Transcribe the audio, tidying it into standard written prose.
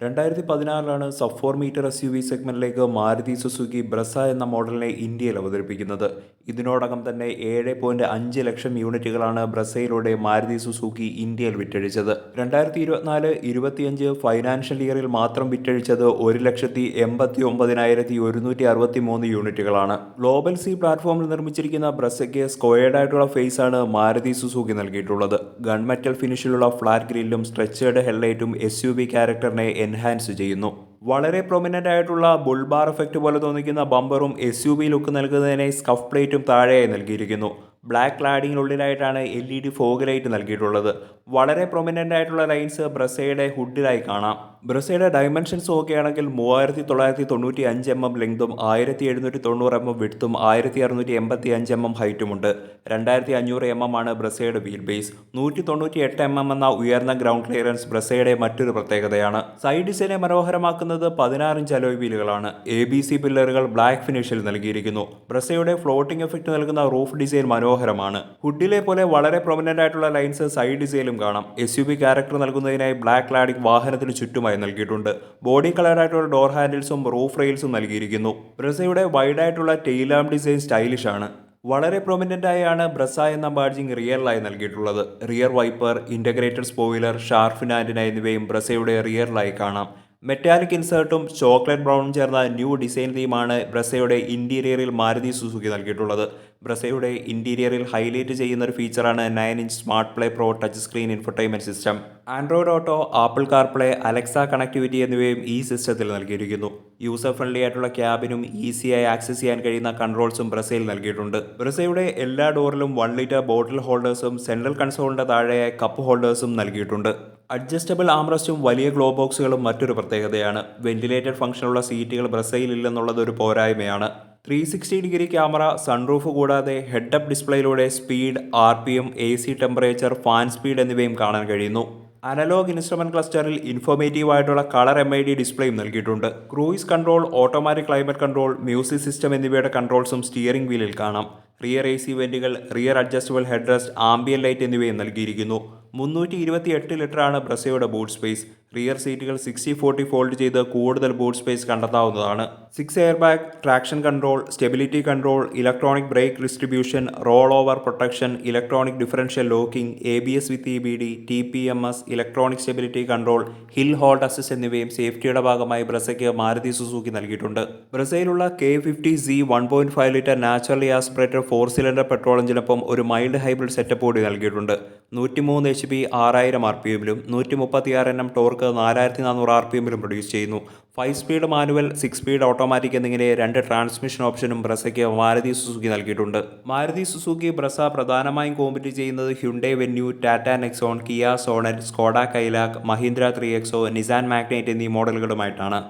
2016 sub 4 metre SUV സെഗ്മെന്റിലേക്ക് Maruti Suzuki Brezza എന്ന മോഡലിനെ ഇന്ത്യയിൽ അവതരിപ്പിക്കുന്നത്. ഇതിനോടകം തന്നെ 7.5 ലക്ഷം യൂണിറ്റുകളാണ് ബ്രസയിലൂടെ മാരുതി സുസുക്കി ഇന്ത്യയിൽ വിറ്റഴിച്ചത്. 2024-25 ഫൈനാൻഷ്യൽ ഇയറിൽ മാത്രം വിറ്റഴിച്ചത് 1,89,163 യൂണിറ്റുകളാണ്. ഗ്ലോബൽ സി പ്ലാറ്റ്ഫോമിൽ നിർമ്മിച്ചിരിക്കുന്ന ബ്രസയ്ക്ക് സ്ക്വയേർഡ് ആയിട്ടുള്ള ഫേസാണ് മാരുതി സുസുക്കി നൽകിയിട്ടുള്ളത്. ഗൺമെറ്റൽ ഫിനിഷിലുള്ള ഫ്ലാറ്റ് ഗ്രില്ലും സ്ട്രെച്ചേർഡ് ഹെഡ്ലൈറ്റും SUV ക്യാരക്ടറിനെ എൻഹാൻസ് ചെയ്യുന്നു. വളരെ പ്രൊമിനന്റ് ആയിട്ടുള്ള ബുൾബാർ എഫക്റ്റ് പോലെ തോന്നിക്കുന്ന ബമ്പറും SUV ലുക്ക് നൽകുന്നതിനായി സ്കഫ് പ്ലേറ്റും താഴെയായി നൽകിയിരിക്കുന്നു. ബ്ലാക്ക് ക്ലാഡിങ്ങിനുള്ളിലായിട്ടാണ് LED ഫോഗ് ലൈറ്റ് നൽകിയിട്ടുള്ളത്. വളരെ പ്രൊമിനന്റ് ആയിട്ടുള്ള ലൈൻസ് ബ്രസയുടെ ഹുഡിലായി കാണാം. ബ്രസയുടെ ഡയമെൻഷൻസ് നോക്കുകയാണെങ്കിൽ 3995 mm ലെങ്തും 1790 mm വിഡ്ത്തും 1685 mm ഹൈറ്റുമുണ്ട്. 2500 mm ആണ് ബ്രസയുടെ വീൽ ബേസ്. 198 mm എന്ന ഉയർന്ന ഗ്രൗണ്ട് ക്ലിയറൻസ് ബ്രസയുടെ മറ്റൊരു പ്രത്യേകതയാണ്. സൈഡ് ഡിസൈനെ മനോഹരമാക്കുന്നത് 16 ഇഞ്ച് അലോയ് വീലുകളാണ്. ABC പില്ലറുകൾ ബ്ലാക്ക് ഫിനിഷിൽ നൽകിയിരിക്കുന്നു. ബ്രസയുടെ ഫ്ലോട്ടിംഗ് എഫക്റ്റ് നൽകുന്ന റൂഫ് ഡിസൈൻ മനോഹരമാണ്. ഹുഡിലെ പോലെ വളരെ പ്രൊമിനന്റ് ആയിട്ടുള്ള ലൈൻസ് സൈഡ് ഡിസൈനിലും കാണാം. SUV ക്യാരക്ടർ നൽകുന്നതിനായി ബ്ലാക്ക് ക്ലാഡിംഗ് വാഹനത്തിന് ചുറ്റുമായി നൽകിയിട്ടുണ്ട്. ബോഡി കളറായിട്ടുള്ള ഡോർ ഹാൻഡിൽസും റൂഫ് റെയിൽസും നൽകിയിരിക്കുന്നു. ബ്രസയുടെ വൈഡ് ആയിട്ടുള്ള ടെയിൽ ലാമ്പ് ഡിസൈൻ സ്റ്റൈലിഷ് ആണ്. വളരെ പ്രൊമിനന്റ് ആയാണ് ബ്രസ എന്ന ബാഡ്ജിംഗ് റിയറിലായി നൽകിയിട്ടുള്ളത്. Rear wiper, integrated spoiler, shark fin antenna എന്നിവയും ബ്രസയുടെ റിയറിലായി കാണാം. മെറ്റാലിക് ഇൻസേർട്ടും ചോക്ലേറ്റ് ബ്രൗണും ചേർന്ന ന്യൂ ഡിസൈൻ തീമാണ് ബ്രസയുടെ ഇന്റീരിയറിൽ മാരുതി സുസുക്കി നൽകിയിട്ടുള്ളത്. ബ്രസയുടെ ഇന്റീരിയറിൽ ഹൈലൈറ്റ് ചെയ്യുന്ന ഒരു ഫീച്ചറാണ് 9-inch smart play pro touch screen infotainment system. Android auto, apple CarPlay, Alexa connectivity എന്നിവയും ഈ സിസ്റ്റത്തിൽ നൽകിയിരിക്കുന്നു. യൂസർ ഫ്രണ്ട്ലി ആയിട്ടുള്ള ക്യാബിനും ഈസിയായി ആക്സസ് ചെയ്യാൻ കഴിയുന്ന കൺട്രോൾസും ബ്രസയിൽ നൽകിയിട്ടുണ്ട്. ബ്രസയുടെ എല്ലാ ഡോറിലും 1 ലിറ്റർ ബോട്ടിൽ ഹോൾഡേഴ്സും സെൻട്രൽ കൺസോളിന്റെ താഴെയായി കപ്പ് ഹോൾഡേഴ്സും നൽകിയിട്ടുണ്ട്. അഡ്ജസ്റ്റബിൾ ആംറസ്റ്റും വലിയ ഗ്ലോ ബോക്സുകളും മറ്റൊരു പ്രത്യേകതയാണ്. വെന്റിലേറ്റഡ് ഫംഗ്ഷനുള്ള സീറ്റുകൾ ബ്രസയിൽ ഇല്ലെന്നുള്ളത് ഒരു പോരായ്മയാണ്. 360 ഡിഗ്രി ക്യാമറ, സൺറൂഫ് കൂടാതെ ഹെഡ് അപ്പ് ഡിസ്പ്ലേയിലൂടെ speed, RPM, AC temperature, fan speed എന്നിവയും കാണാൻ കഴിയുന്നു. അനലോഗ് ഇൻസ്ട്രുമെന്റ് ക്ലസ്റ്ററിൽ ഇൻഫോർമേറ്റീവ് ആയിട്ടുള്ള കളർ MID ഡിസ്പ്ലേയും നൽകിയിട്ടുണ്ട്. Cruise control, automatic climate control, music system എന്നിവയുടെ കൺട്രോൾസും സ്റ്റിയറിംഗ് വീലിൽ കാണാം. റിയർ AC വെന്റുകൾ, rear adjustable head rest, ambient light എന്നിവയും നൽകിയിരിക്കുന്നു. 328 ലിറ്ററാണ് ബ്രസയുടെ ബൂട്ട് സ്പേസ്. റിയർ സീറ്റുകൾ 60-40 ഫോൾഡ് ചെയ്ത് കൂടുതൽ ബൂട്ട് സ്പേസ് കണ്ടെത്താവുന്നതാണ്. 6 air bag, traction control, stability control, electronic brake distribution, roll over protection, electronic differential locking, ABS with EBD, TPMS, electronic stability control, hill hold assist എന്നിവയും സേഫ്റ്റിയുടെ ഭാഗമായി ബ്രസയ്ക്ക് Maruti Suzuki നൽകിയിട്ടുണ്ട്. ബ്രസയിലുള്ള K50Z 1.5 litre naturally aspirated 4 cylinder petrol എഞ്ചിനൊപ്പം ഒരു mild hybrid setup കൂടി നൽകിയിട്ടുണ്ട്. 103 HP 6000 RPMലും 136 Nm ടോർക്ക് 4400 RPMലും പ്രൊഡ്യൂസ് ചെയ്യുന്നു. 5 സ്പീഡ് മാനുവൽ, 6 സ്പീഡ് ഓട്ടോമാറ്റിക് എന്നിങ്ങനെ 2 ട്രാൻസ്മിഷൻ ഓപ്ഷനും ബ്രസയ്ക്ക് മാരുതി സുസുക്കി നൽകിയിട്ടുണ്ട്. മാരുതി സുസുക്കി ബ്രസ പ്രധാനമായും കോമ്പറ്റ് ചെയ്യുന്നത് Hyundai Venue, Tata Nexon, Kia Sonet, Skoda Kylaq, Mahindra 3XO, Nissan Magnite എന്നീ മോഡലുകളുമായിട്ടാണ്.